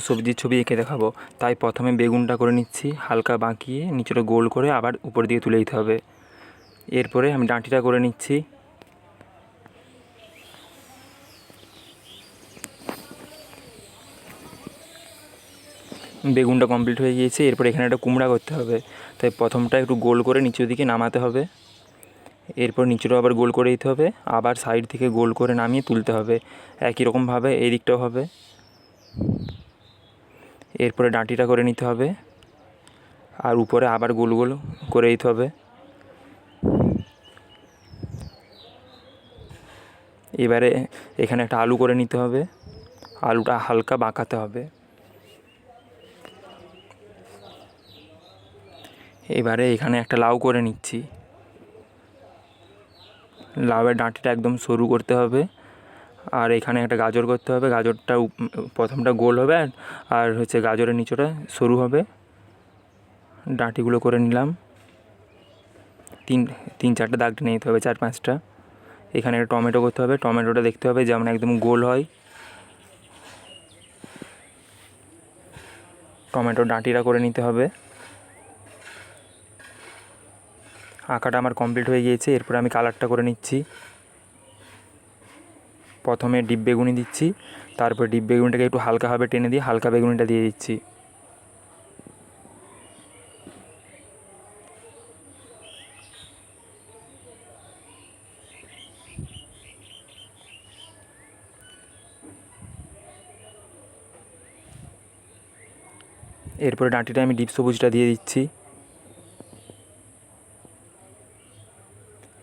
সবজির ছবি এঁকে দেখাবো, তাই প্রথমে বেগুনটা করে নিচ্ছি, হালকা বাঁকিয়ে নিচেটা গোল করে আবার উপর দিয়ে তুলে দিতে হবে। এরপরে আমি ডাঁটিটা করে নিচ্ছি। বেগুনটা কমপ্লিট হয়ে গিয়েছে। এরপর এখানে একটা কুমড়া করতে হবে, তাই প্রথমটা একটু গোল করে নিচের দিকে নামাতে হবে। এরপর নিচেটাও আবার গোল করে দিতে হবে, আবার সাইড থেকে গোল করে নামিয়ে তুলতে হবে। একই রকমভাবে এই দিকটাও হবে। এরপরে ডাঁটিটা করে নিতে হবে, আর উপরে আবার গোল গোল করে দিতে হবে। এবারে এখানে একটা আলু করে নিতে হবে, আলুটা হালকা বাঁকাতে হবে। এবারে এখানে একটা লাউ করে নিচ্ছি, লাউয়ের ডাঁটিটা একদম সরু করতে হবে। আর এখানে একটা গাজর করতে হবে, গাজরটা প্রথমটা গোল হবে আর গাজরের নিচটা সরু হবে। ডাঁটিগুলো করে নিলাম, তিন চারটে দাগ টেনে নিতে হবে, 4-5টা। এখানে একটা টমেটো করতে হবে, টমেটোটা দেখতে হবে যেমন একদম গোল হয়। টমেটোর ডাঁটিটা করে নিতে হবে। আঁকাটা আমার কমপ্লিট হয়ে গিয়েছে। এরপর আমি কালারটা করে নিচ্ছি। প্রথমে ডিপ বেগুনি দিচ্ছি, তারপর ডিপ বেগুনিটাকে একটু হালকাভাবে টেনে দিয়ে হালকা বেগুনিটা দিয়ে দিচ্ছি। এরপরে ডাঁটিটা আমি ডিপ সবুজটা দিয়ে দিচ্ছি।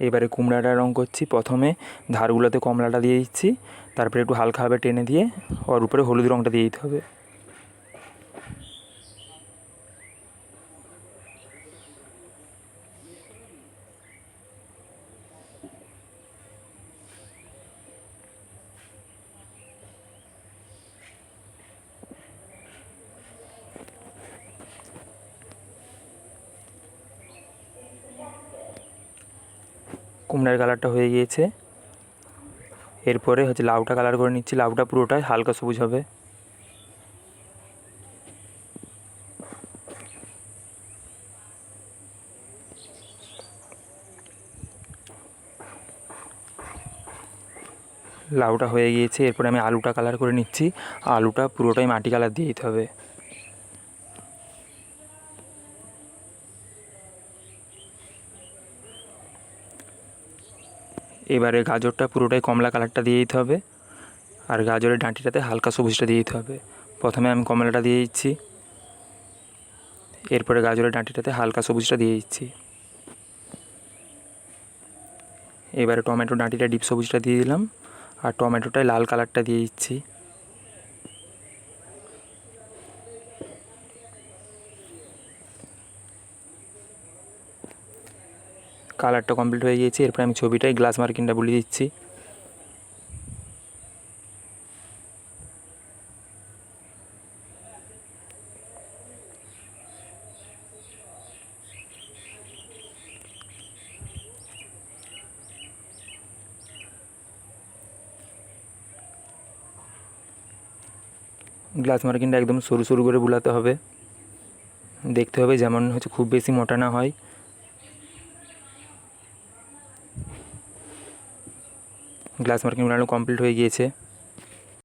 এবারে কুমড়াটা রঙ করছি, প্রথমে ধারগুলোতে কমলাটা দিয়ে দিচ্ছি, তারপরে একটু হালকাভাবে টেনে দিয়ে ওর উপরে হলুদ রঙটা দিয়ে দিতে হবে। কুমড়ার কালারটা হয়ে গিয়েছে। এরপরে লাউটা কালার করে নিচ্ছি, লাউটা পুরোটাই হালকা সবুজ হবে। লাউটা হয়ে গিয়েছে। এরপরে আমি আলুটা কালার করে নিচ্ছি, আলুটা পুরোটাই মাটি কালার দিয়ে দিতে হবে। এবারে গাজরটা পুরোটাই কমলা কালারটা দিয়ে দিতে হবে, আর গাজরের ডাঁটিটাতে হালকা সবুজটা দিয়ে দিতে হবে। প্রথমে আমি কমলাটা দিয়ে দিচ্ছি, এরপরে গাজরের ডাঁটিটাতে হালকা সবুজটা দিয়ে দিচ্ছি। এবারে টমেটো ডাঁটিটা ডিপ সবুজটা দিয়ে দিলাম, আর টমেটোটায় লাল কালারটা দিয়ে দিচ্ছি। কালারটা কমপ্লিট হয়ে গিয়েছে। এরপর আমি ছবিটায় গ্লাস মার্কিংটা বুলিয়ে দিচ্ছি। গ্লাস মার্কিংটা একদম সরু সরু করে বুলাতে হবে, দেখতে হবে যেমন খুব বেশি মোটা না হয়। গ্লাস মার্কিং বানানো কমপ্লিট হয়ে গিয়েছে।